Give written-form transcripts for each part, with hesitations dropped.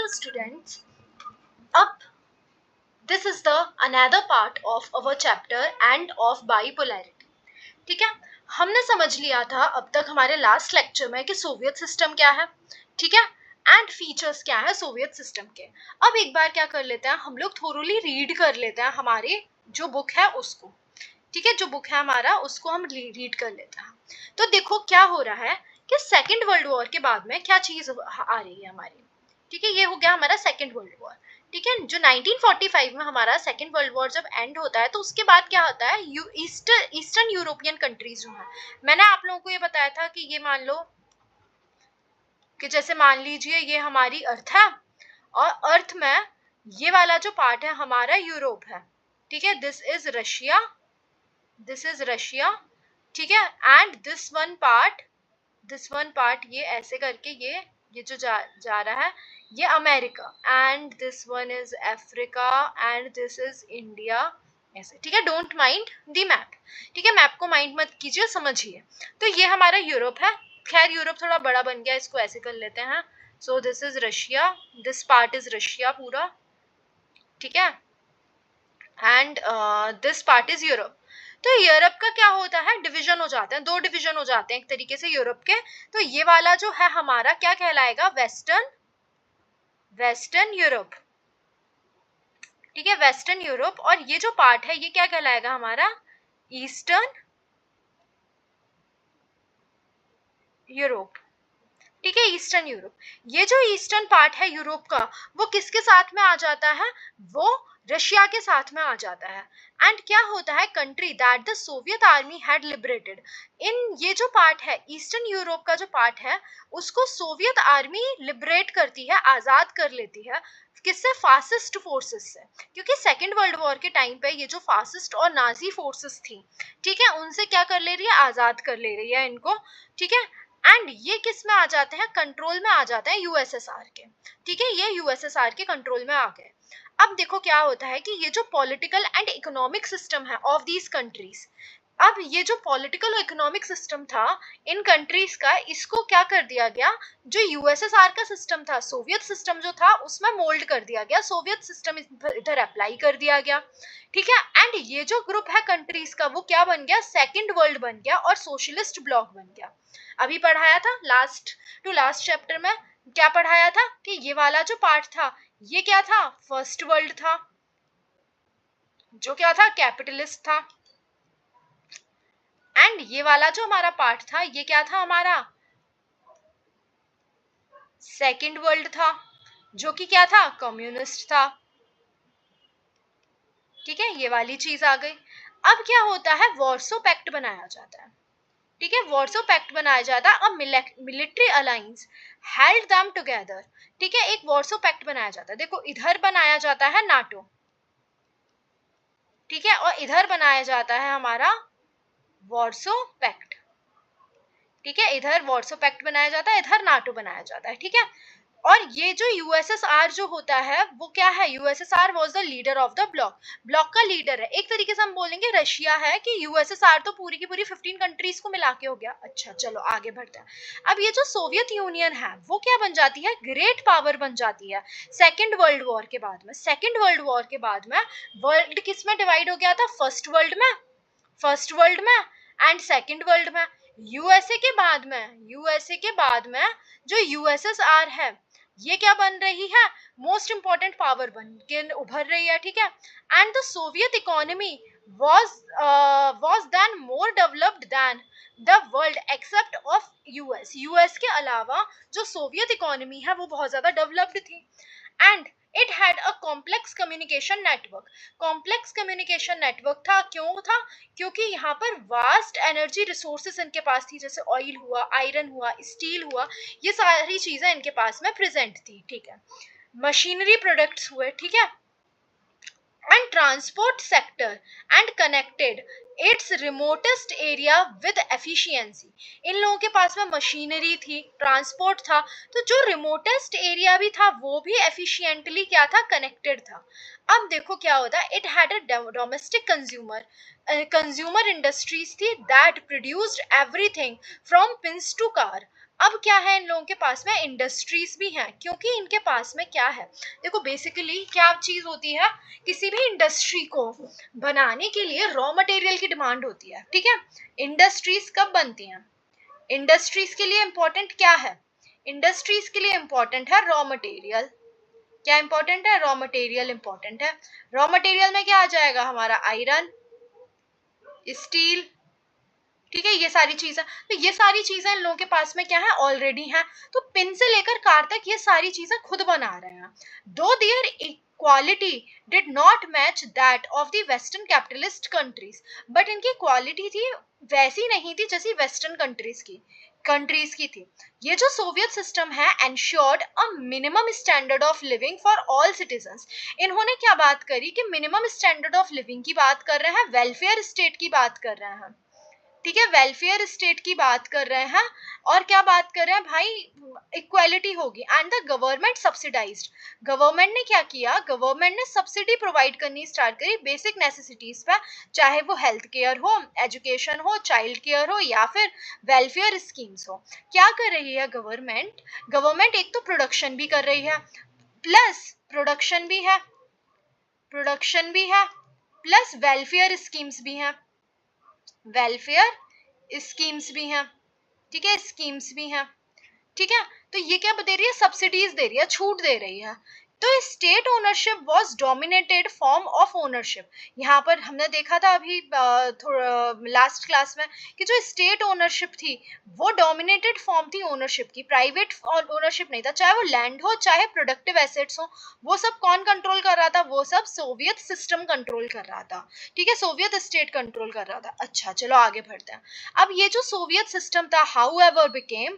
dear students, up this is the another part of our chapter and of bipolarity. ठीक है, हमने समझ लिया था अब तक हमारे लास्ट लेक्चर में कि सोवियत सिस्टम क्या है, ठीक है, एंड फीचर्स क्या है सोवियत सिस्टम के. अब एक बार क्या कर लेते हैं, हम लोग थोरोली रीड कर लेते हैं हमारी जो बुक है उसको. ठीक है, जो बुक है हमारा उसको हम रीड कर लेते हैं. तो देखो क्या हो रहा है कि सेकेंड वर्ल्ड वॉर के बाद में क्या चीज आ रही है हमारी. ठीक है, ये हो गया हमारा सेकेंड वर्ल्ड वॉर. ठीक है, जो 1945 में हमारा सेकेंड वर्ल्ड वॉर जब एंड होता है तो उसके बाद क्या होता है, ईस्टर्न यूरोपियन कंट्रीज जो है, मैंने आप लोगों को ये बताया था कि ये मान लो कि जैसे मान लीजिए ये हमारी अर्थ है और अर्थ में ये वाला जो पार्ट है हमारा यूरोप है. ठीक है, दिस इज रशिया. ठीक है, एंड दिस वन पार्ट ये ऐसे करके ये जो जा रहा है ये America, and this one is Africa and this is India, ऐसे. ठीक है, डोंट माइंड द मैप. ठीक है, मैप को माइंड मत कीजिए, समझिए. तो ये हमारा यूरोप है. खैर यूरोप थोड़ा बड़ा बन गया, इसको ऐसे कर लेते हैं. So this is Russia, this part is Russia पूरा. ठीक है, and this part is Europe. तो यूरोप का क्या होता है, डिवीजन हो जाते हैं, दो डिवीजन हो जाते हैं एक तरीके से यूरोप के. तो ये वाला जो है हमारा क्या कहलाएगा, वेस्टर्न यूरोप. ठीक है, वेस्टर्न यूरोप. और ये जो पार्ट है ये क्या कहलाएगा हमारा, ईस्टर्न यूरोप. ठीक है, ईस्टर्न यूरोप. ये जो ईस्टर्न पार्ट है यूरोप का वो किसके साथ में आ जाता है, वो रशिया के साथ में आ जाता है. एंड क्या होता है, country that the Soviet army had liberated. In ये जो पार्ट है ईस्टर्न यूरोप का जो पार्ट है उसको सोवियत आर्मी लिबरेट करती है, आजाद कर लेती है. किससे, फासिस्ट फोर्सेस से. क्योंकि सेकेंड वर्ल्ड वॉर के टाइम पे ये जो फासिस्ट और नाजी फोर्सेस थी, ठीक है, उनसे क्या कर ले रही है, आजाद कर ले रही है इनको. ठीक है, एंड ये किस में आ जाते हैं, कंट्रोल में आ जाते हैं यूएसएसआर के. ठीक है, ये यूएसएसआर के कंट्रोल में आ गए. अब देखो क्या होता है कि ये जो पॉलिटिकल एंड इकोनॉमिक सिस्टम है ऑफ दीज कंट्रीज, अब ये जो पॉलिटिकल और इकोनॉमिक सिस्टम था इन कंट्रीज का, इसको क्या कर दिया गया, जो यूएसएसआर का सिस्टम था, सोवियत सिस्टम जो था उसमें मोल्ड कर दिया गया, सोवियत सिस्टम इधर अप्लाई कर दिया गया. ठीक है, एंड ये जो ग्रुप है कंट्रीज का वो क्या बन गया, सेकेंड वर्ल्ड बन गया और सोशलिस्ट ब्लॉक बन गया. अभी पढ़ाया था लास्ट चैप्टर में, क्या पढ़ाया था कि ये वाला जो पार्ट था ये क्या था, फर्स्ट वर्ल्ड था, जो क्या था, कैपिटलिस्ट था. एंड ये वाला जो हमारा पार्ट था ये क्या था हमारा, सेकेंड वर्ल्ड था, जो कि क्या था, कम्युनिस्ट था. ठीक है, ये वाली चीज आ गई. अब क्या होता है, वॉर्सो पैक्ट बनाया जाता है. ठीक है, वॉर्सो पैक्ट बनाया जाता है, military alliance held them together. ठीक है, एक वॉर्सो पैक्ट बनाया जाता है. देखो इधर बनाया जाता है नाटो, ठीक है, और इधर बनाया जाता है हमारा वॉर्सो पैक्ट. ठीक है, इधर वॉर्सो पैक्ट बनाया जाता है, इधर नाटो बनाया जाता है. ठीक है, और ये जो यूएसएसआर जो होता है वो क्या है, USSR was the leader of the block का लीडर है. एक तरीके से हम बोलेंगे रशिया है कि यूएसएसआर तो पूरी की पूरी 15 कंट्रीज को मिला के हो गया. अच्छा चलो आगे बढ़ते हैं. अब ये जो सोवियत यूनियन है वो क्या बन जाती है, ग्रेट पावर बन जाती है सेकेंड वर्ल्ड वॉर के बाद में. सेकेंड वर्ल्ड वॉर के बाद में वर्ल्ड किस में डिवाइड हो गया था, फर्स्ट वर्ल्ड में एंड सेकेंड वर्ल्ड में. यूएसए के बाद में जो यूएसएसआर है ये क्या बन रही है, मोस्ट इंपॉर्टेंट पावर बन के उभर रही है. ठीक है, and the Soviet economy was then more developed than the world except of US के अलावा जो सोवियत इकोनॉमी है वो बहुत ज्यादा डेवलप्ड थी. And it had a complex communication network था. क्यों था, क्योंकि यहाँ पर वास्ट एनर्जी रिसोर्सेस इनके पास थी, जैसे ऑयल हुआ, आयरन हुआ, स्टील हुआ, ये सारी चीजें इनके पास में प्रेजेंट थी. ठीक है, मशीनरी प्रोडक्ट्स हुए. ठीक है, and transport sector and connected its remotest area with efficiency. इन लोगों के पास में मशीनरी थी, ट्रांसपोर्ट था, तो जो रिमोटेस्ट एरिया भी था वो भी एफिशिएंटली क्या था, कनेक्टेड था. अब देखो क्या होता है, it had a domestic consumer industries थी that produced everything from pins to car. अब क्या है, इन लोगों के पास में इंडस्ट्रीज भी हैं, क्योंकि इनके पास में क्या है, देखो बेसिकली क्या चीज होती है, किसी भी इंडस्ट्री को बनाने के लिए रॉ मटेरियल की डिमांड होती है, ठीक है। इंडस्ट्रीज कब बनती हैं, इंडस्ट्रीज के लिए इंपॉर्टेंट क्या है, इंडस्ट्रीज के लिए इंपॉर्टेंट है रॉ मटेरियल। क्या इंपॉर्टेंट है, रॉ मटेरियल इंपॉर्टेंट है। रॉ मटेरियल में क्या आ जाएगा हमारा, आयरन, स्टील, ठीक है, ये सारी चीजें। तो ये सारी चीजें इन लोगों के पास में क्या है, ऑलरेडी है। तो पिन से लेकर कार तक ये सारी चीजें खुद बना रहे हैं। दो their equality did not match that of the western capitalist countries, but इनकी क्वालिटी थी वैसी नहीं थी जैसी वेस्टर्न कंट्रीज की थी। ये जो सोवियत सिस्टम है ensured a minimum standard of living for all citizens. इन्होंने क्या बात करी कि मिनिमम स्टैंडर्ड ऑफ लिविंग की बात कर रहे हैं, वेलफेयर स्टेट की बात कर रहे हैं, ठीक है, वेलफेयर स्टेट की बात कर रहे हैं। और क्या बात कर रहे हैं भाई, इक्वालिटी होगी। And the government subsidised, government ने क्या किया, गवर्नमेंट ने सब्सिडी प्रोवाइड करनी स्टार्ट करी बेसिक नेसेसिटीज पे, चाहे वो हेल्थ केयर हो, एजुकेशन हो, चाइल्ड केयर हो, या फिर वेलफेयर स्कीम्स हो। क्या कर रही है गवर्नमेंट, गवर्नमेंट एक तो प्रोडक्शन भी कर रही है, प्लस प्रोडक्शन भी है प्लस वेलफेयर स्कीम्स भी हैं, वेलफेयर स्कीम्स भी हैं, ठीक है, स्कीम्स भी हैं, ठीक है। तो ये क्या दे रही है, सब्सिडीज दे रही है, छूट दे रही है। तो state ownership was dominated form of ownership. यहाँ पर हमने देखा था अभी लास्ट क्लास में कि जो स्टेट ओनरशिप थी वो डोमिनेटेड फॉर्म थी ओनरशिप की, प्राइवेट ओनरशिप नहीं था। चाहे वो लैंड हो, चाहे प्रोडक्टिव एसेट्स हो, वो सब कौन कंट्रोल कर रहा था, वो सब सोवियत सिस्टम कंट्रोल कर रहा था, ठीक है, सोवियत स्टेट कंट्रोल कर रहा था। अच्छा चलो आगे बढ़ते हैं। अब ये जो सोवियत सिस्टम था, हाउ एवर बिकेम,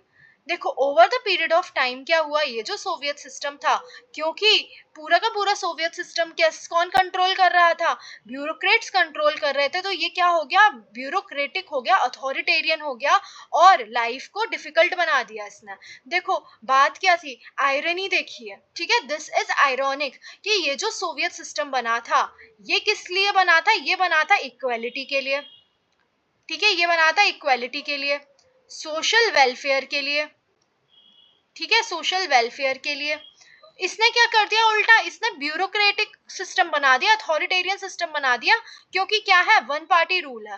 देखो over the period of time क्या हुआ, ये जो सोवियत सिस्टम था, क्योंकि पूरा का पूरा सोवियत सिस्टम कौन कंट्रोल कर रहा था, ब्यूरोक्रेट्स कंट्रोल कर रहे थे। तो ये क्या हो गया, ब्यूरोक्रेटिक हो गया, अथॉरिटेरियन हो गया, और लाइफ को डिफिकल्ट बना दिया इसने। देखो बात क्या थी, आयरनी देखिए, ठीक है, दिस इज आयरॉनिक कि ये जो सोवियत सिस्टम बना था, ये किस लिए बना था, ये बना था इक्वालिटी के लिए, ठीक है, ये बना था इक्वालिटी के लिए, सोशल वेलफेयर के लिए, ठीक है, सोशल वेलफेयर के लिए। इसने क्या कर दिया उल्टा, इसने ब्यूरोक्रेटिक सिस्टम बना दिया, अथॉरिटेरियन सिस्टम बना दिया, क्योंकि क्या है, वन पार्टी रूल है,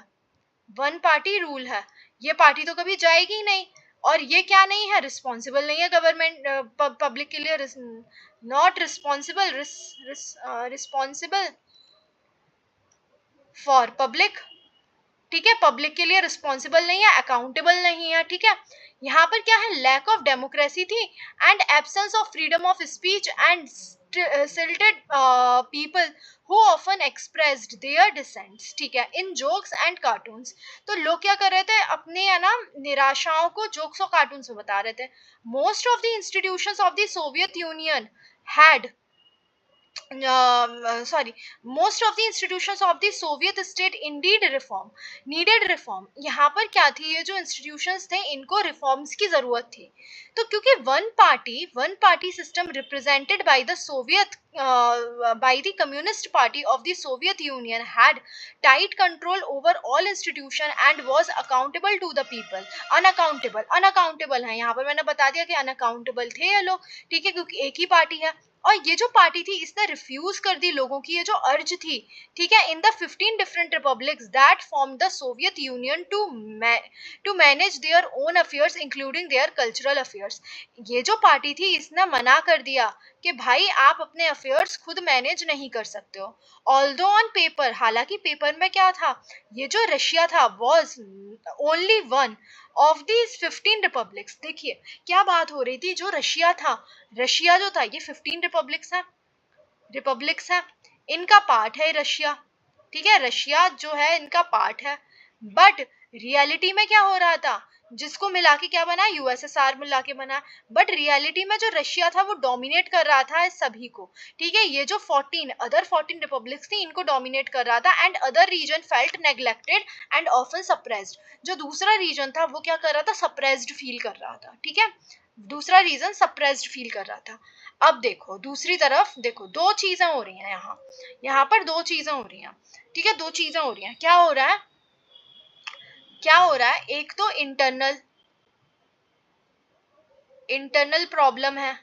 वन पार्टी रूल है, ये पार्टी तो कभी जाएगी ही नहीं। और ये क्या नहीं है, रिस्पॉन्सिबल नहीं है गवर्नमेंट पब्लिक के लिए, not responsible, responsible for public, ठीक है, पब्लिक के लिए रिस्पॉन्सिबल नहीं है, अकाउंटेबल नहीं है, ठीक है। यहाँ पर क्या है, लैक ऑफ डेमोक्रेसी थी and absence of freedom of speech and silted people who often expressed their dissents, ठीक है, in jokes and cartoons। तो लोग क्या कर रहे थे, अपने है ना निराशाओं को जोक्स और कार्टून्स में बता रहे थे। Most of the institutions of the Soviet union had sorry, most of the institutions of the Soviet state indeed needed reform। यहाँ पर क्या थी, ये जो institutions थे इनको reforms की जरूरत थी। तो क्योंकि one party system represented by the Soviet by the Communist Party of the Soviet Union had tight control over all institution and was accountable to the people। unaccountable है, यहाँ पर मैंने बता दिया कि unaccountable थे ये लोग, ठीक है, क्योंकि एक ही पार्टी है। और ये जो पार्टी थी इसने रिफ्यूज कर दी लोगों की ये जो अर्ज थी, ठीक है, in the 15 different republics that form the Soviet Union to manage their own affairs including their cultural affairs. ये जो पार्टी थी इसने मना कर दिया कि भाई आप अपने अफेयर्स खुद मैनेज नहीं कर सकते हो। ऑल्दो ऑन पेपर, हालांकि पेपर में क्या था, ये जो रशिया था was only one of these 15 republics. देखिए क्या बात हो रही थी, जो रशिया था, रशिया जो था ये 15 रिपब्लिक्स है, इनका पार्ट है रशिया, ठीक है, रशिया जो है इनका पार्ट है। बट रियलिटी में क्या हो रहा था, जिसको मिला के क्या बना, यूएसएसआर मिला के बना। बट रियलिटी में जो रशिया था वो डोमिनेट कर रहा था सभी को, ठीक है, ये जो 14 रिपब्लिक्स थी इनको डोमिनेट कर रहा था। And other region felt neglected and often suppressed, जो दूसरा रीजन था वो क्या कर रहा था, सप्रेस्ड फील कर रहा था, ठीक है, दूसरा रीजन सप्रेस्ड फील कर रहा था। अब देखो दूसरी तरफ, देखो दो चीजें हो रही हैं यहाँ पर दो चीजें हो रही हैं, ठीक है, दो चीजें हो रही हैं। क्या हो रहा है, एक तो इंटरनल, इंटरनल प्रॉब्लम है,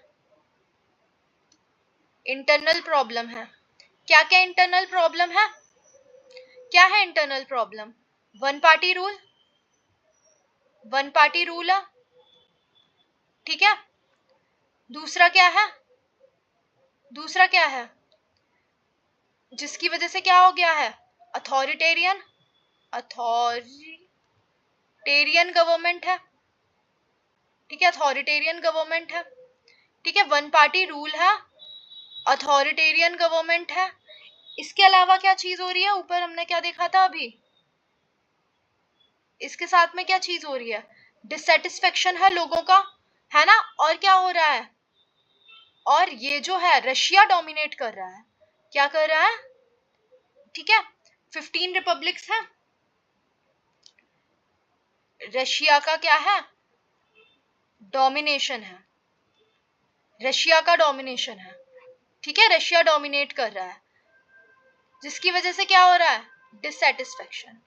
इंटरनल प्रॉब्लम है। क्या क्या इंटरनल प्रॉब्लम है? क्या है internal problem? One party rule, one party rule है, ठीक है। दूसरा क्या है? दूसरा क्या है जिसकी वजह से क्या हो गया है? अथॉरिटेरियन, अथॉरिटेरियन गवर्नमेंट है, ठीक है, अथॉरिटेरियन गवर्नमेंट है, ठीक है। वन पार्टी रूल है, अथॉरिटेरियन गवर्नमेंट है। इसके अलावा क्या चीज हो रही है? ऊपर हमने क्या देखा था अभी, इसके साथ में क्या चीज हो रही है? डिससेटिस्फेक्शन है लोगों का, है ना। और क्या हो रहा है? और ये जो है रशिया डोमिनेट कर रहा है, क्या कर रहा है, ठीक है। 15 रिपब्लिक्स हैं, रशिया का क्या है? डोमिनेशन है, रशिया का डोमिनेशन है, ठीक है। रशिया डोमिनेट कर रहा है, जिसकी वजह से क्या हो रहा है? डिससेटिस्फेक्शन,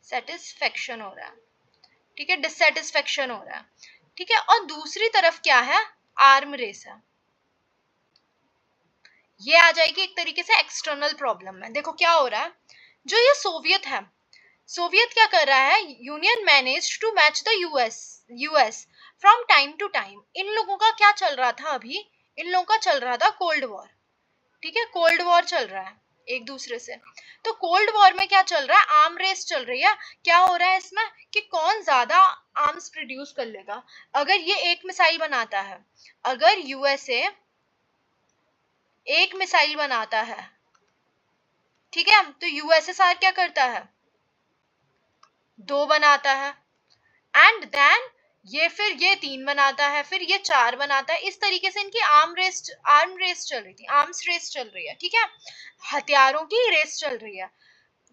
सेटिस्फेक्शन हो रहा है, ठीक है, डिससेटिस्फेक्शन हो रहा है, ठीक है। और दूसरी तरफ क्या है? आर्म रेस है। ये आ जाएगी एक तरीके से एक्सटर्नल प्रॉब्लम में। देखो क्या हो रहा है, जो ये सोवियत है, सोवियत क्या कर रहा है? Union manage to match the US from time to time. इन लोगों का क्या चल रहा था अभी? इन लोगों का चल रहा था कोल्ड वॉर, ठीक है, कोल्ड वॉर चल रहा है एक दूसरे से। तो कोल्ड वॉर में क्या चल रहा है? आर्म रेस चल रही है। क्या हो रहा है इसमें कि कौन ज्यादा आर्म्स प्रोड्यूस कर लेगा। अगर ये एक मिसाइल बनाता है, अगर यूएसए एक मिसाइल बनाता है, ठीक है, तो यूएसएसआर क्या करता है? 2 बनाता है, एंड देन ये फिर ये 3 बनाता है, फिर ये 4 बनाता है। इस तरीके से इनकी आर्म रेस चल रही थी, आर्म्स रेस चल रही है, ठीक है, हथियारों की रेस चल रही है।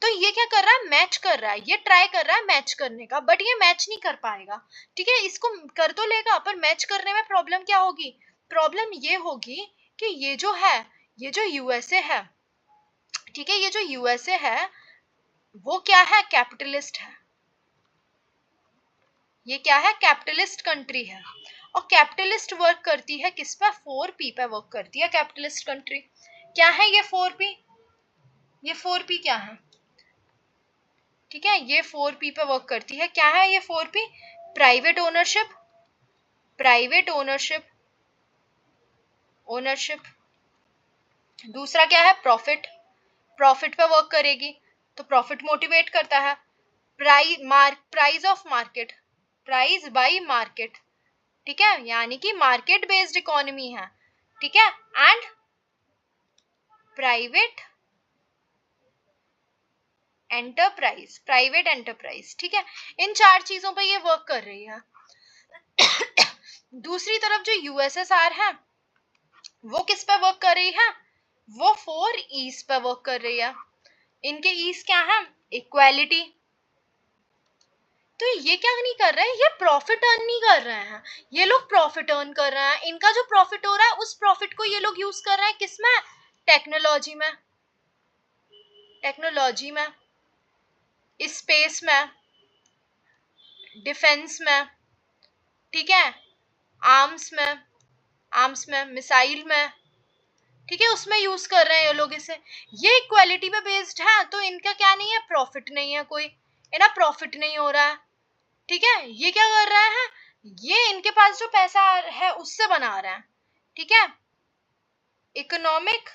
तो ये क्या कर रहा है? मैच कर रहा है, ये ट्राई कर रहा है मैच करने का, बट ये मैच नहीं कर पाएगा, ठीक है। इसको कर तो लेगा, पर मैच करने में प्रॉब्लम क्या होगी? प्रॉब्लम ये होगी कि ये जो है, ये जो यूएसए है, ठीक है, ये जो यूएसए है वो क्या है? कैपिटलिस्ट है। ये क्या है? कैपिटलिस्ट कंट्री है। और कैपिटलिस्ट वर्क करती है किस पे? 4P पे वर्क करती है कैपिटलिस्ट कंट्री। क्या है ये 4P? ये 4P क्या है? ठीक है, ये 4P पे वर्क करती है। क्या है ये 4P? Private ownership, private ownership, ownership. दूसरा क्या है? प्रॉफिट, प्रॉफिट पे वर्क करेगी, तो प्रॉफिट मोटिवेट करता है। Price of market, price by market, ठीक है, यानी कि मार्केट बेस्ड इकोनॉमी है, ठीक है। And private enterprise, private enterprise, ठीक है। इन 4 चीजों पे ये वर्क कर रही है। दूसरी तरफ जो यूएसएसआर है वो किस पे वर्क कर रही है? वो 4E's पे वर्क कर रही है। इनके ईज क्या है? इक्वालिटी। तो ये क्या नहीं कर रहे हैं? ये प्रॉफिट अर्न नहीं कर रहे हैं, ये लोग प्रॉफिट अर्न कर रहे हैं। इनका जो प्रॉफिट हो रहा है उस प्रॉफिट को ये लोग यूज कर रहे हैं किसमें? टेक्नोलॉजी में, टेक्नोलॉजी में, स्पेस में, डिफेंस में, ठीक है, आर्म्स में, आर्म्स में, मिसाइल में, ठीक है, उसमें यूज कर रहे हैं ये लोग इसे। ये इक्वालिटी पे बेस्ड है, तो इनका क्या नहीं है? प्रॉफिट नहीं है कोई, इनका प्रॉफिट नहीं हो रहा है, ठीक है। ये क्या कर रहे हैं? ये इनके पास जो पैसा है उससे बना रहे हैं, ठीक है। इकोनॉमिक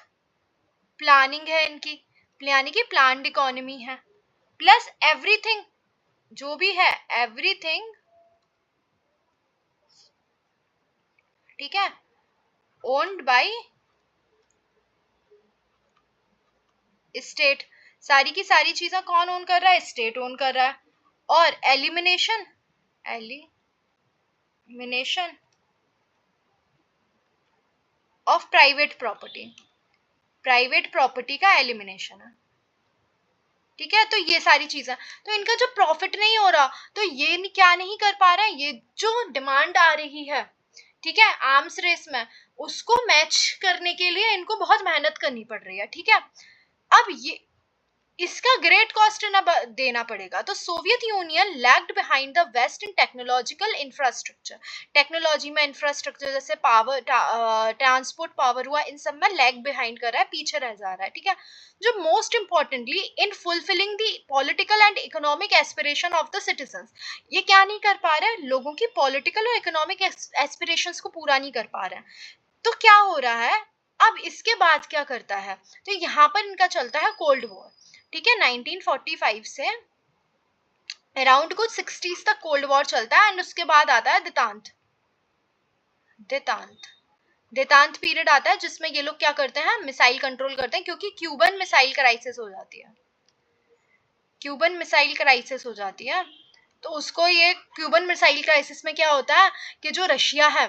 प्लानिंग है इनकी, यानी कि प्लान्ड इकोनॉमी है, प्लस एवरीथिंग जो भी है, एवरीथिंग, ठीक है, ओन्ड बाय स्टेट। सारी की सारी चीजें कौन ओन कर रहा है? स्टेट ओन कर रहा है। और elimination, elimination of private property, private property का एलिमिनेशन है, ठीक है। तो ये सारी चीजें, तो इनका जो प्रॉफिट नहीं हो रहा, तो ये क्या नहीं कर पा रहा है? ये जो डिमांड आ रही है, ठीक है, आर्म्स रेस में, उसको मैच करने के लिए इनको बहुत मेहनत करनी पड़ रही है, ठीक है। अब ये इसका ग्रेट कॉस्ट ना देना पड़ेगा। तो Soviet Union lagged behind the west in technological infrastructure, technology में इंफ्रास्ट्रक्चर जैसे पावर, ट्रांसपोर्ट पावर हुआ, इन सब में लैग बिहाइंड कर रहा है, पीछे रह जा रहा है, ठीक है। जो most importantly in fulfilling the political and economic aspiration of the citizens, ये क्या नहीं कर पा रहे हैं, लोगों की पॉलिटिकल और इकोनॉमिक एस्पिरेशंस को पूरा नहीं कर पा रहे हैं। तो क्या हो रहा है, अब इसके बाद क्या करता है, तो यहाँ पर इनका चलता है कोल्ड वॉर, ठीक है। 1945 से अराउंड कुछ 60s तक कोल्ड वॉर चलता है, एंड उसके बाद आता है देतांत देतांत देतांत पीरियड आता है, जिसमें ये लोग क्या करते हैं, मिसाइल कंट्रोल करते हैं, क्योंकि क्यूबन मिसाइल क्राइसिस हो जाती है, क्यूबन मिसाइल क्राइसिस हो जाती है। तो उसको, ये क्यूबन मिसाइल क्राइसिस में क्या होता है कि जो रशिया है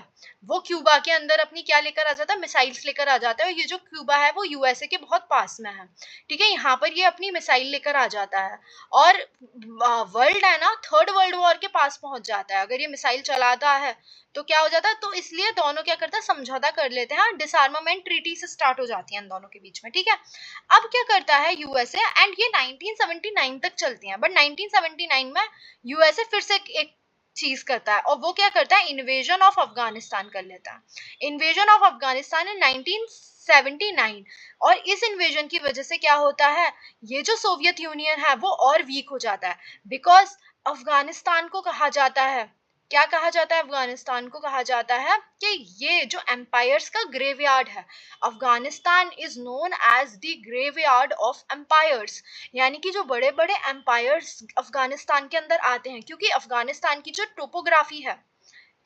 वो क्यूबा के अंदर अपनी क्या लेकर आ जाता है, मिसाइल्स लेकर आ जाता है, और ये जो क्यूबा है वो यूएसए के बहुत पास में है, ठीक है। यहाँ पर ये अपनी मिसाइल लेकर आ जाता है, और वर्ल्ड है ना, थर्ड वर्ल्ड वॉर के पास पहुंच जाता है अगर ये मिसाइल चलाता है, तो क्या हो जाता है, तो इसलिए दोनों क्या करते हैं, समझौता कर लेते हैं, डिसआर्मामेंट ट्रीटी से स्टार्ट हो जाती है इन दोनों के बीच में, ठीक है। अब क्या करता है यूएसए, एंड ये 1979 तक चलती हैं, बट 1979 में यूएसए फिर से एक चीज करता है, और वो क्या करता है, इन्वेजन ऑफ अफगानिस्तान कर लेता है। इन्वेजन ऑफ अफगानिस्तान इन 1979, और इस इन्वेजन की वजह से क्या होता है, ये जो सोवियत यूनियन है वो और वीक हो जाता है, बिकॉज अफगानिस्तान को कहा जाता है, क्या कहा जाता है, अफगानिस्तान को कहा जाता है कि ये जो एम्पायर्स का ग्रेवयार्ड है, Afghanistan is known as the graveyard of empires, यानी कि जो बड़े बड़े एम्पायर्स अफगानिस्तान के अंदर आते हैं, क्योंकि अफगानिस्तान की जो टोपोग्राफी है,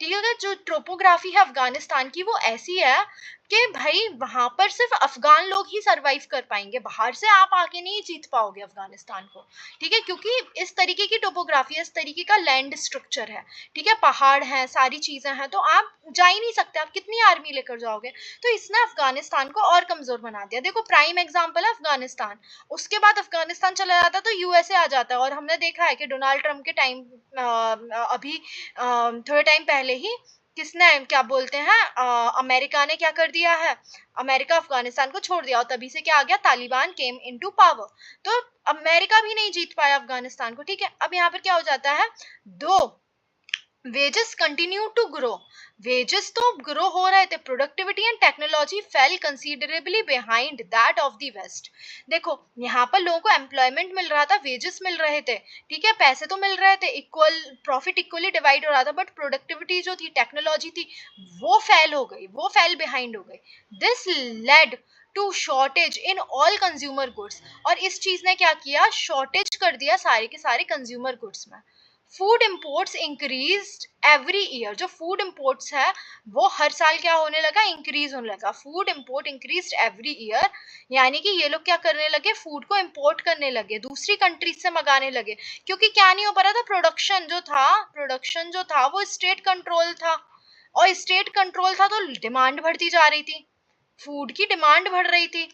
ठीक है, जो टोपोग्राफी है अफगानिस्तान की, वो ऐसी है कि भाई वहां पर सिर्फ अफगान लोग ही सरवाइव कर पाएंगे, बाहर से आप आके नहीं जीत पाओगे अफगानिस्तान को, ठीक है, क्योंकि इस तरीके की टोपोग्राफी है, इस तरीके का लैंड स्ट्रक्चर है, ठीक है, पहाड़ हैं, सारी चीजें हैं, तो आप जा ही नहीं सकते, आप कितनी आर्मी लेकर जाओगे। तो इसने अफगानिस्तान को और कमजोर बना दिया। देखो प्राइम एग्जाम्पल है अफगानिस्तान, उसके बाद अफगानिस्तान चला जाता तो यूएसए आ जाता है, और हमने देखा है कि डोनाल्ड ट्रंप के टाइम, अभी थोड़े टाइम पहले ही, किसने, क्या बोलते हैं, अमेरिका ने क्या कर दिया है, अमेरिका अफगानिस्तान को छोड़ दिया, और तभी से क्या आ गया, तालिबान केम इनटू पावर। तो अमेरिका भी नहीं जीत पाया अफगानिस्तान को, ठीक है। अब यहाँ पर क्या हो जाता है, though wages continue to grow, wages तो ग्रो हो रहे थे, productivity and technology fell considerably behind that of the west. देखो यहाँ पर लोगों को एम्प्लॉयमेंट मिल रहा था, वेजेस मिल रहे थे, ठीक है, पैसे तो मिल रहे थे, इक्वल प्रॉफिट इक्वली डिवाइड हो रहा था, बट प्रोडक्टिविटी जो थी, टेक्नोलॉजी थी, वो फेल हो गई, वो फेल बिहाइंड हो गई। This led to shortage in all consumer goods, और इस चीज ने क्या किया, शॉर्टेज कर दिया सारे के सारे कंज्यूमर गुड्स में। Food imports increase every year, जो फूड इम्पोर्ट्स है वो हर साल क्या होने लगा, इंक्रीज होने लगा, food import increase every year, यानी कि ये लोग क्या करने लगे, फूड को इम्पोर्ट करने लगे, दूसरी कंट्रीज से मंगाने लगे, क्योंकि क्या नहीं हो पा रहा था, प्रोडक्शन जो था वो स्टेट कंट्रोल था, और स्टेट कंट्रोल था तो डिमांड बढ़ती जा रही थी, फूड की डिमांड बढ़ रही थी,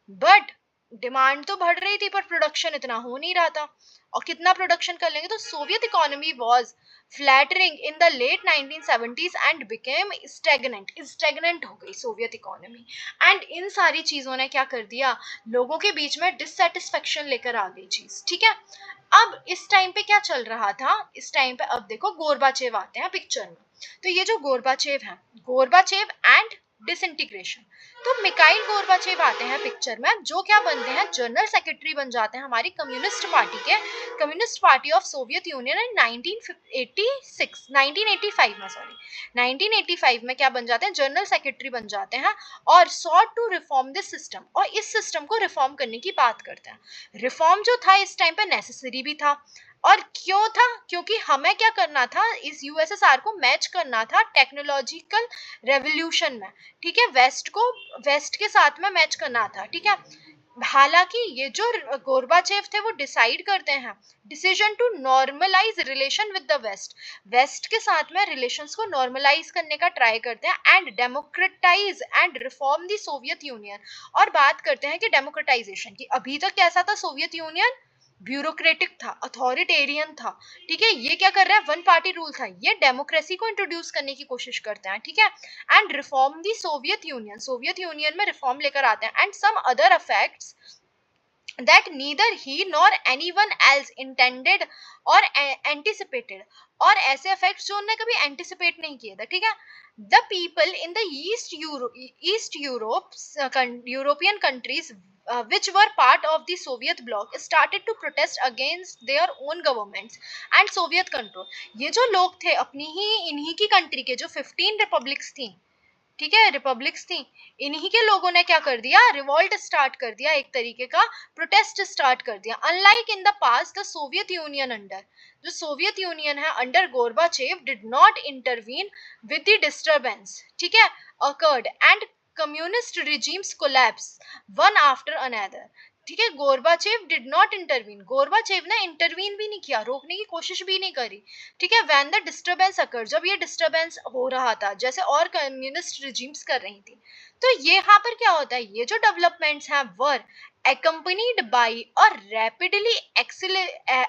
बट डिमांड तो बढ़ रही थी पर प्रोडक्शन इतना हो नहीं रहा था, और कितना प्रोडक्शन कर लेंगे, तो Soviet economy was flattering in the late 1970s and became stagnant हो गई सोवियत इकोनॉमी। एंड इन सारी चीजों ने क्या कर दिया, लोगों के बीच में डिससेटिस्फेक्शन लेकर आ गई चीज, ठीक है। अब इस टाइम पे क्या चल रहा था, इस टाइम पे अब देखो गोरबाचेव आते हैं पिक्चर में। तो ये जो गोरबाचेव है, गोरबाचेव एंड डिसइंटीग्रेशन, तो मिकाइल गोरबाचेव आते हैं पिक्चर में, जो क्या बनते हैं, जनरल सेक्रेटरी बन जाते हैं हमारी कम्युनिस्ट पार्टी के, Communist Party of Soviet Union in 1985 में, सॉरी 1985 में क्या बन जाते हैं, जनरल सेक्रेटरी बन जाते हैं, और sought to reform this system, और इस सिस्टम को रिफॉर्म करने की बात करते हैं। रिफॉर्म जो था इस टाइम पे नेसेसरी भी था, और क्यों था, क्योंकि हमें क्या करना था, इस यूएसएसआर को मैच करना था टेक्नोलॉजिकल रेवोल्यूशन में, ठीक है, वेस्ट के साथ में मैच करना था, ठीक है। हालांकि ये जो गोरबाचेव थे वो डिसाइड करते हैं, decision to normalize relation with the west, west के साथ में रिलेशंस को नॉर्मलाइज करने का ट्राई करते हैं, and democratise and reform the Soviet union, और बात करते हैं कि डेमोक्रेटाइजेशन की। अभी तक कैसा था सोवियत यूनियन, ब्यूरोक्रेटिक था, अथॉरिटेरियन था, ठीक है, ये क्या कर रहा है, वन पार्टी रूल था, ये डेमोक्रेसी को इंट्रोड्यूस करने की कोशिश करते हैं, ठीक है। And reform the Soviet Union, Soviet Union में रिफॉर्म लेकर आते हैं, and some other effects that neither he nor anyone else intended or anticipated, और ऐसे effects जो उन्होंने कभी anticipate नहीं किए थे, ठीक है. The people in the East Europe, European countries which were part of the Soviet bloc started to protest against their own governments and Soviet control. ये जो लोग थे अपनी ही इन्हीं की कंट्री के, जो 15 रिपब्लिक्स थी, ठीक है, रिपब्लिक्स थी, इन्हीं के लोगों ने क्या कर दिया, रिवॉल्ट स्टार्ट कर दिया, एक तरीके का प्रोटेस्ट स्टार्ट कर दिया. Unlike in the past the Soviet union under, जो सोवियत यूनियन है under Gorbachev did not intervene with the disturbance, ठीक है, occurred and communist regimes collapse one after another. ठीक है, Gorbachev did not intervene, Gorbachev ने intervene भी नहीं किया, रोकने की कोशिश भी नहीं करी, ठीक है. व्हेन द डिस्टर्बेंस अकर, जब ये डिस्टर्बेंस हो रहा था जैसे और कम्युनिस्ट रिजीम्स कर रही थी, तो ये यहाँ पर क्या होता है, ये जो डेवलपमेंट्स हैं वर accompanied by a rapidly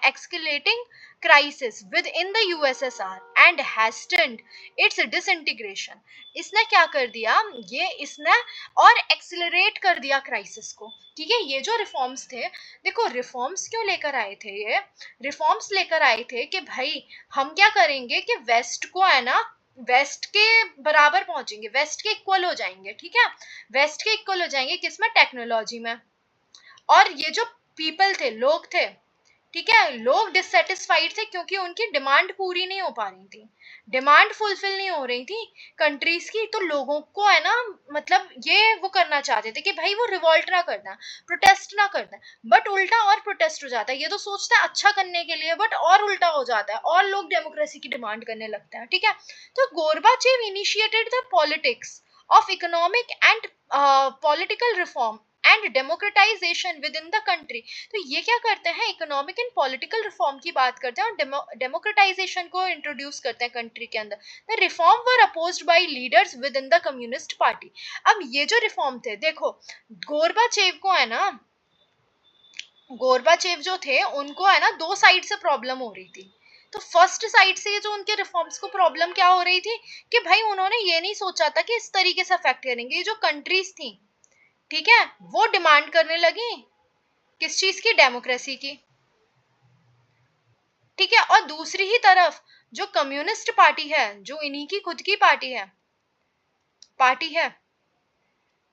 escalating crisis within the USSR and hastened its disintegration. इसने क्या कर दिया, ये इसने और एक्सिलरेट कर दिया क्राइसिस को, ठीक है. ये जो रिफॉर्म्स थे, देखो रिफॉर्म्स क्यों लेकर आए थे, ये रिफॉर्म्स लेकर आए थे कि भाई हम क्या करेंगे कि वेस्ट को है ना, वेस्ट के बराबर पहुंचेंगे, वेस्ट के इक्वल हो जाएंगे, ठीक है, वेस्ट के इक्वल हो जाएंगे किसमें, टेक्नोलॉजी में. और ये जो पीपल थे, लोग थे, ठीक है, लोग डिससेटिस्फाइड थे क्योंकि उनकी डिमांड पूरी नहीं हो पा रही थी, डिमांड फुलफिल नहीं हो रही थी कंट्रीज की, तो लोगों को है ना, मतलब ये वो करना चाहते थे कि भाई वो रिवॉल्ट ना करना, प्रोटेस्ट ना करना, बट उल्टा और प्रोटेस्ट हो जाता है. ये तो सोचते हैं अच्छा करने के लिए, बट और उल्टा हो जाता है और लोग डेमोक्रेसी की डिमांड करने लगते हैं, ठीक है. तो Gorbachev initiated the politics of economic and political reform and democratisation with in the country. तो ये क्या करते हैं, इकोनॉमिक एंड पॉलिटिकल रिफॉर्म की बात करते हैं और डेमोक्रेटाइजेशन को इंट्रोड्यूस करते हैं कंट्री के अंदर. The reform were opposed by leaders within the communist party. अब ये जो रिफॉर्म थे, देखो गोर्बाचेव को है ना, गोर्बाचेव जो थे उनको है ना दो साइड से प्रॉब्लम हो रही थी. तो फर्स्ट साइड से जो उनके रिफॉर्म्स को प्रॉब्लम क्या हो रही थी कि भाई उन्होंने ये नहीं सोचा था कि इस तरीके से अफेक्ट करेंगे. ये जो कंट्रीज थी, ठीक है, वो डिमांड करने लगी किस चीज की, डेमोक्रेसी की, ठीक है. और दूसरी ही तरफ जो कम्युनिस्ट पार्टी है, जो इन्हीं की खुद की पार्टी है,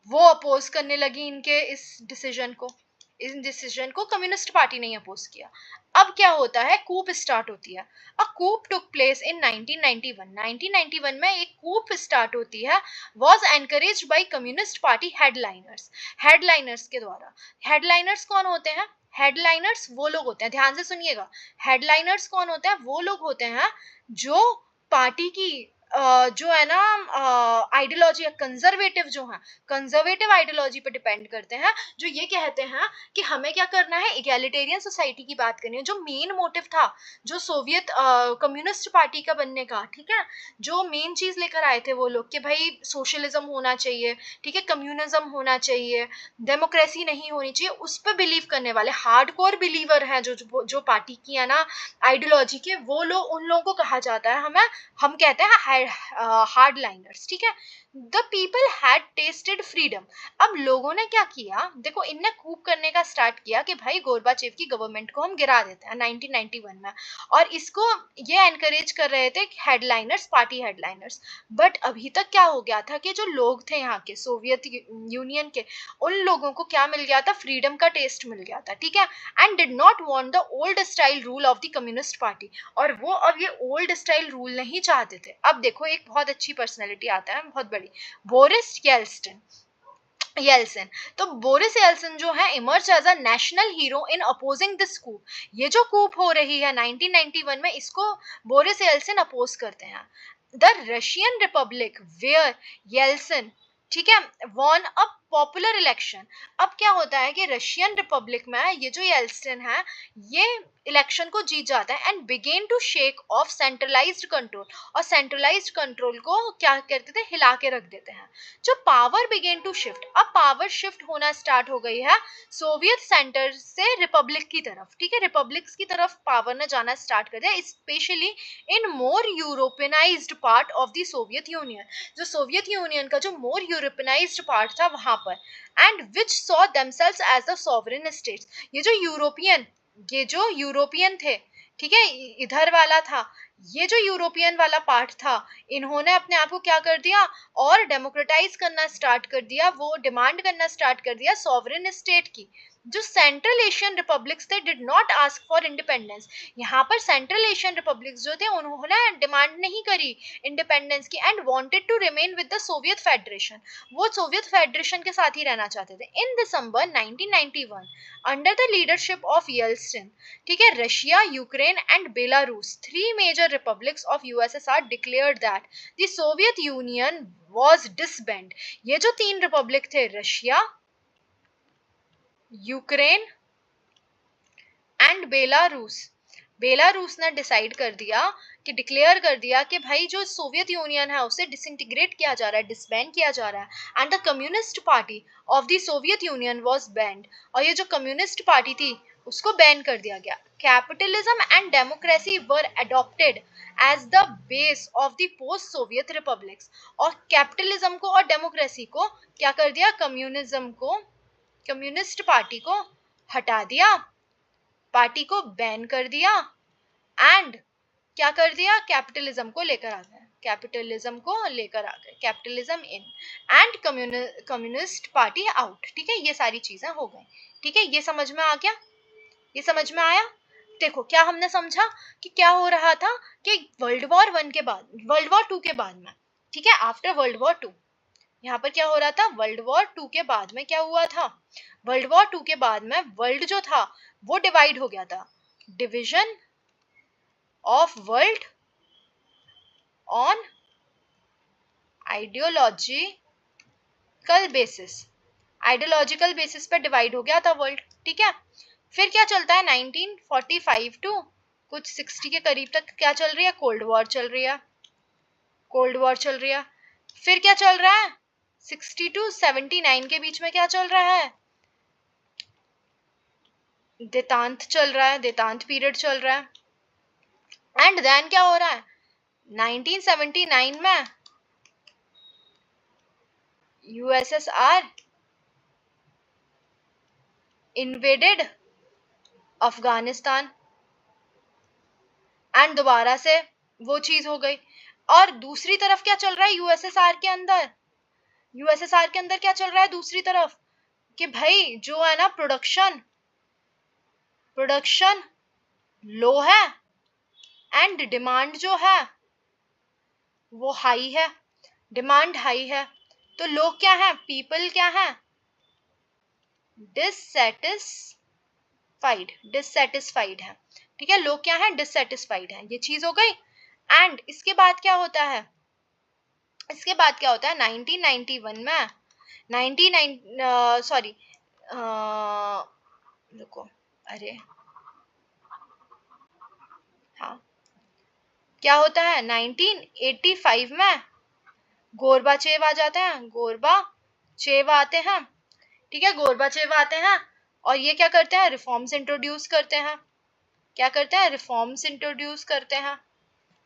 वो अपोज करने लगी इनके इस डिसीजन को. इस डिसीजन को कम्युनिस्ट पार्टी ने अपोज किया. अब क्या होता है, कूप स्टार्ट होती है. अ कूप टुक प्लेस इन 1991. 1991 में एक कूप स्टार्ट होती है, was encouraged by communist party headliners, headliners के द्वारा. हेडलाइनर्स कौन होते हैं, हेडलाइनर्स वो लोग होते हैं, ध्यान से सुनिएगा, हेडलाइनर्स कौन होते हैं, वो लोग होते हैं जो पार्टी की जो है ना आइडियोलॉजी, कंजर्वेटिव जो है, कंजर्वेटिव आइडियोलॉजी पे डिपेंड करते हैं, जो ये कहते हैं कि हमें क्या करना है, इगैलिटेरियन सोसाइटी की बात करनी है. जो मेन मोटिव था जो सोवियत कम्युनिस्ट पार्टी का बनने का, ठीक है, जो मेन चीज लेकर आए थे वो लोग कि भाई सोशलिज्म होना चाहिए, ठीक है, कम्युनिज्म होना चाहिए, डेमोक्रेसी नहीं होनी चाहिए, उस पर बिलीव करने वाले हार्डकोर बिलीवर हैं जो पार्टी की है ना आइडियोलॉजी के, वो लोग, उन लोगों को कहा जाता है, हम कहते हैं हार्ड लाइनर्स, ठीक है. The people had tested freedom. अब लोगों ने क्या किया, देखो इनने कूप करने का स्टार्ट किया कि भाई गोर्बाचेव की गवर्नमेंट को हम गिरा देते हैं 1991 में, और इसको ये एनकरेज कर रहे थे हेडलाइनर्स, पार्टी हेडलाइनर्स. बट अभी तक क्या हो गया था कि जो लोग थे यहाँ के सोवियत यूनियन के, उन लोगों को क्या मिल गया था, फ्रीडम का टेस्ट मिल गया था, ठीक है, and did not want the old style rule of the communist party. और वो अब ये ओल्ड स्टाइल रूल नहीं चाहते थे. अब देखो एक बहुत अच्छी पर्सनैलिटी आता है, बहुत बड़ी, बोरिस येल्सिन. तो बोरिस येल्सिन जो है emerge as a national hero in opposing this coup. ये जो कूप हो रही है 1991 में, इसको बोरिस येल्सिन अपोज करते हैं. The Russian republic where Yeltsin, ठीक है, वॉन अ पॉपुलर इलेक्शन. अब क्या होता है कि रशियन रिपब्लिक में ये जो येल्सिन है, ये इलेक्शन को जीत जाता है and began to shake off centralized control. और सेंट्रलाइज्ड कंट्रोल को क्या करते थे, हिला के रख देते हैं. जो पावर बिगेन टू शिफ्ट, अब पावर शिफ्ट होना स्टार्ट हो गई है सोवियत सेंटर से रिपब्लिक की तरफ, ठीक है, रिपब्लिक्स की तरफ पावर ने जाना स्टार्ट कर दिया, specially in more Europeanized part of the Soviet Union. जो सोवियत यूनियन का जो मोर यूरोपियनाइज्ड पार्ट था, वहां पर, and which saw themselves as the sovereign states. ये जो यूरोपियन थे, ठीक है, इधर वाला था, ये जो यूरोपियन वाला पार्ट था, इन्होंने अपने आप को क्या कर दिया और डेमोक्रेटाइज करना स्टार्ट कर दिया, वो डिमांड करना स्टार्ट कर दिया सॉवरेन स्टेट की। जो सेंट्रल एशियन रिपब्लिक्स थे did not ask for independence. यहाँ पर सेंट्रल एशियन रिपब्लिक्स जो थे उन्होंने डिमांड नहीं करी इंडिपेंडेंस की, and wanted to remain with the Soviet federation. वो सोवियत फेडरेशन के साथ ही रहना चाहते थे। In December 1991 under the leadership of Yeltsin, ठीक है, Russia, Ukraine and Belarus, three major republics of USSR declared that the Soviet union was disband. ये जो तीन रिपब्लिक थे, रशिया, यूक्रेन एंड बेलारूस ने डिसाइड कर दिया कि डिक्लेयर कर दिया कि भाई जो सोवियत यूनियन है उसे डिसइंटीग्रेट किया जा रहा है, डिसबैंड किया जा रहा है, and the communist Party of the Soviet union was band. और ये जो कम्युनिस्ट पार्टी थी उसको बैन कर दिया गया। Capitalism and democracy were adopted as the base of the post Soviet republics. और कैपिटलिज्म को और डेमोक्रेसी को क्या कर दिया, कम्युनिस्ट पार्टी को हटा दिया, पार्टी को बैन कर दिया, एंड क्या कर दिया, कैपिटलिज्म को लेकर आ गए, capitalism in and communist party out. ठीक है, ये सारी चीजें हो गई। ठीक है, ये समझ में आ गया, ये समझ में आया। देखो क्या हमने समझा कि क्या हो रहा था कि वर्ल्ड वॉर 1 के बाद, वर्ल्ड वॉर 2 के बाद में, ठीक है, आफ्टर वर्ल्ड वॉर 2, यहाँ पर क्या हो रहा था, वर्ल्ड वॉर 2 के बाद में क्या हुआ था, वर्ल्ड वॉर 2 के बाद में वर्ल्ड जो था वो डिवाइड हो गया था, division of world on ideological basis पे डिवाइड हो गया था वर्ल्ड। ठीक है, फिर क्या चलता है 1945 टू कुछ 60 के करीब तक क्या चल रही है, कोल्ड वॉर चल रही है। फिर क्या चल रहा है 60 टू 79 के बीच में क्या चल रहा है, देतांत पीरियड चल रहा है। एंड देन क्या हो रहा है 1979 में यूएसएसआर इन्वेडेड अफगानिस्तान, एंड दोबारा से वो चीज हो गई। और दूसरी तरफ क्या चल रहा है यूएसएसआर के अंदर क्या चल रहा है दूसरी तरफ, कि भाई जो है ना प्रोडक्शन लो है एंड डिमांड जो है वो हाई है, डिमांड हाई है, तो लोग क्या है, पीपल क्या है, डिससेटिस्फाइड है। ठीक है, लोग क्या है, डिससेटिस्फाइड है, ये चीज हो गई। एंड इसके बाद क्या होता है 1991 में 99 सॉरी रुको, अरे हाँ, क्या होता है 1985 में गोरबाचेव आ जाते हैं, गोरबाचेव आते हैं। ठीक है, गोरबाचेव आते हैं और ये क्या करते हैं, रिफॉर्म्स इंट्रोड्यूस करते हैं।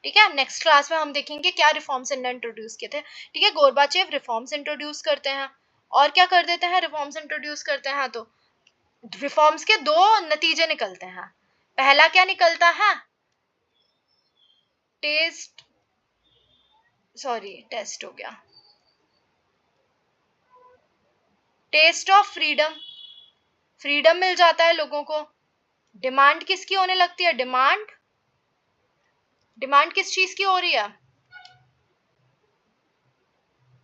ठीक है, नेक्स्ट क्लास में हम देखेंगे क्या रिफॉर्म्स इन्होंने इंट्रोड्यूस किए थे। ठीक है, गोरबाचेव रिफॉर्म्स इंट्रोड्यूस करते हैं और क्या कर देते हैं, रिफॉर्म्स इंट्रोड्यूस करते हैं तो रिफॉर्म्स के दो नतीजे निकलते हैं। पहला क्या निकलता है, टेस्ट हो गया, टेस्ट ऑफ फ्रीडम मिल जाता है लोगों को। डिमांड किसकी होने लगती है, डिमांड किस चीज की हो रही है,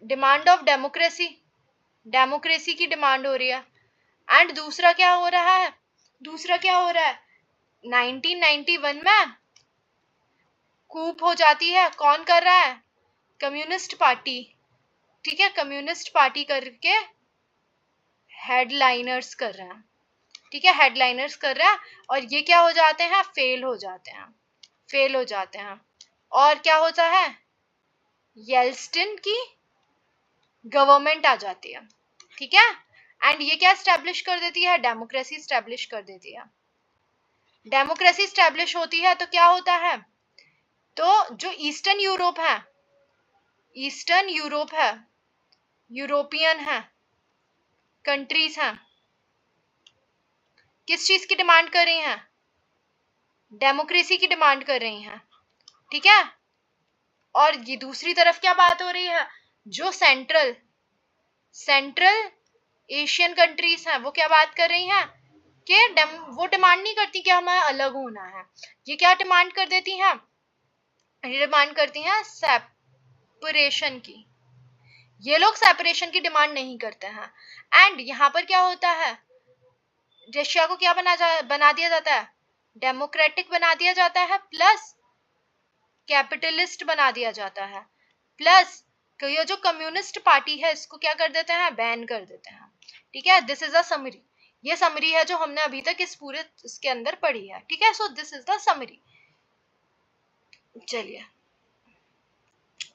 डिमांड ऑफ डेमोक्रेसी की डिमांड हो रही है। एंड दूसरा क्या हो रहा है 1991 में कूप हो जाती है, कौन कर रहा है, कम्युनिस्ट पार्टी। ठीक है, कम्युनिस्ट पार्टी करके हेडलाइनर्स कर रहे हैं। ठीक है, हेडलाइनर्स कर रहा है और ये क्या हो जाते हैं, फेल हो जाते हैं। और क्या होता है, येल्सिन की गवर्नमेंट आ जाती है। ठीक है, एंड ये क्या स्टैब्लिश कर देती है, डेमोक्रेसी स्टैब्लिश कर देती है। डेमोक्रेसी स्टैब्लिश होती है तो क्या होता है, तो जो ईस्टर्न यूरोप है, यूरोपियन है, कंट्रीज हैं, किस चीज की डिमांड कर रही हैं? डेमोक्रेसी की डिमांड कर रही हैं, ठीक है। और ये दूसरी तरफ क्या बात हो रही है, जो सेंट्रल एशियन कंट्रीज हैं वो क्या बात कर रही हैं कि वो डिमांड नहीं करती कि हमें अलग होना है, ये क्या डिमांड कर देती हैं, ये डिमांड करती हैं सेपरेशन की। ये लोग सेपरेशन की डिमांड नहीं करते हैं। एंड यहाँ पर क्या होता है, रशिया को क्या बना दिया जाता है, डेमोक्रेटिक बना दिया जाता है, प्लस कैपिटलिस्ट बना दिया जाता है, प्लस ये जो कम्युनिस्ट पार्टी है इसको क्या कर देते हैं, बैन कर देते हैं, ठीक है। दिस इज अ समरी, ये समरी है जो हमने अभी तक इस पूरे इसके अंदर पढ़ी है, ठीक है। So this is the summary. चलिए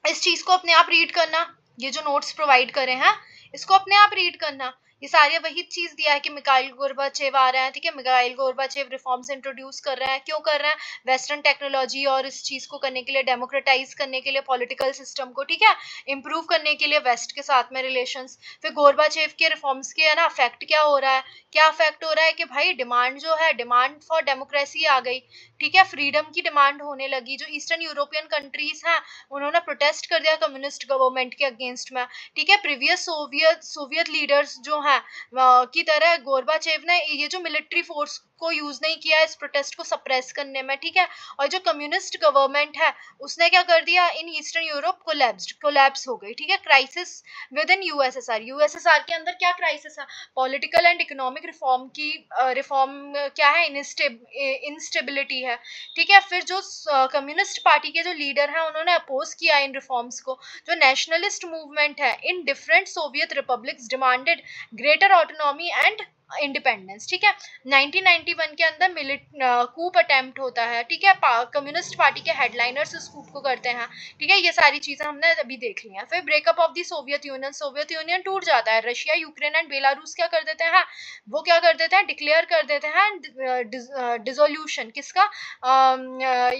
इस चीज को अपने आप रीड करना, ये जो नोट्स प्रोवाइड करे हैं इसको अपने आप रीड करना। ये सारी वही चीज दिया है कि मिखाइल गोर्बाचेव आ रहे हैं, ठीक है। मिखाइल गोर्बाचेव रिफॉर्म्स इंट्रोड्यूस कर रहे हैं, क्यों कर रहे हैं, वेस्टर्न टेक्नोलॉजी और इस चीज को करने के लिए, डेमोक्रेटाइज करने के लिए पॉलिटिकल सिस्टम को, ठीक है, इंप्रूव करने के लिए वेस्ट के साथ में रिलेशंस। फिर गोर्बाचेव के रिफॉर्म्स के है ना अफेक्ट क्या हो रहा है, क्या अफेक्ट हो रहा है कि भाई डिमांड जो है, डिमांड फॉर डेमोक्रेसी आ गई, ठीक है, फ्रीडम की डिमांड होने लगी। जो ईस्टर्न यूरोपियन कंट्रीज हैं उन्होंने प्रोटेस्ट कर दिया कम्युनिस्ट गवर्नमेंट के अगेंस्ट में, ठीक है। प्रीवियस सोवियत लीडर्स जो हैं की तरह गोर्बाचेव ने ये जो मिलिट्री फोर्स को यूज नहीं किया इस प्रोटेस्ट को सप्रेस करने में, ठीक है। और जो कम्युनिस्ट गवर्नमेंट है उसने क्या कर दिया, इन ईस्टर्न यूरोप कोलैप्स हो गई, ठीक है। Crisis with in USSR, USSR के अंदर क्या क्राइसिस है, पॉलिटिकल एंड इकोनॉमिक रिफॉर्म की रिफॉर्म क्या है, इंस्टेबिलिटी है, ठीक है। फिर जो कम्युनिस्ट पार्टी के जो लीडर हैं उन्होंने अपोज किया इन रिफॉर्म्स को। जो नेशनलिस्ट मूवमेंट है in different Soviet republics demanded greater autonomy and independence, ठीक है। 1991 के अंदर कूप अटेम्प्ट होता है, ठीक है। कम्युनिस्ट पार्टी के हेडलाइनर्स इस कूप को करते हैं, ठीक है। ये सारी चीजें हमने अभी देख ली हैं। फिर breakup of the Soviet union टूट जाता है, रशिया, यूक्रेन एंड बेलारूस क्या कर देते हैं, वो क्या कर देते हैं, डिक्लेयर कर देते हैं डिसोल्यूशन किसका,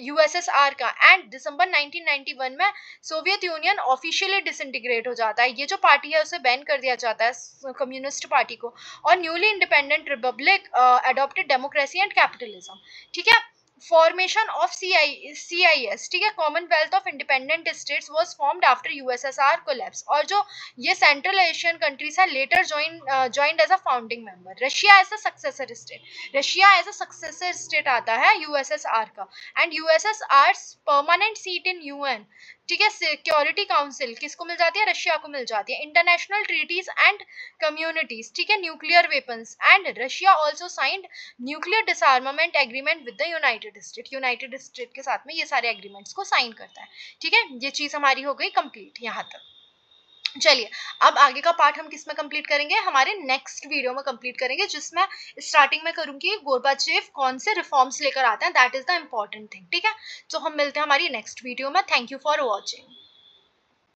यूएसएसआर का। एंड दिसंबर 1991 में सोवियत यूनियन ऑफिशियली डिसइंटीग्रेट हो जाता है, ये जो पार्टी है उसे बैन कर दिया जाता है कम्युनिस्ट पार्टी को, और newly independent republic adopted democracy and capitalism, ठीक है। फॉर्मेशन ऑफ CIS, ठीक है, commonwealth of independent states was formed after USSR collapse. और जो ये सेंट्रल एशियन कंट्रीज है later joined as a founding member. Russia as a successor state, Russia as a successor state आता है USSR का। And USSR permanent seat in UN, ठीक है, security council किसको मिल जाती है, रशिया को मिल जाती है। इंटरनेशनल ट्रीटीज एंड कम्युनिटीज, ठीक है, nuclear weapons. And Russia also signed nuclear डिसआर्मामेंट agreement with the United state के साथ में ये सारे एग्रीमेंट्स को साइन करता है, ठीक है। ये चीज हमारी हो गई कंप्लीट यहाँ तक। चलिए अब आगे का पार्ट हम किस में कंप्लीट करेंगे, हमारे नेक्स्ट वीडियो में कंप्लीट करेंगे, जिसमें स्टार्टिंग में करूंगी गोर्बाचेव कौन से रिफॉर्म्स लेकर आते हैं, that is the important thing, ठीक है। तो हम मिलते हैं हमारी नेक्स्ट वीडियो में। Thank you for watching.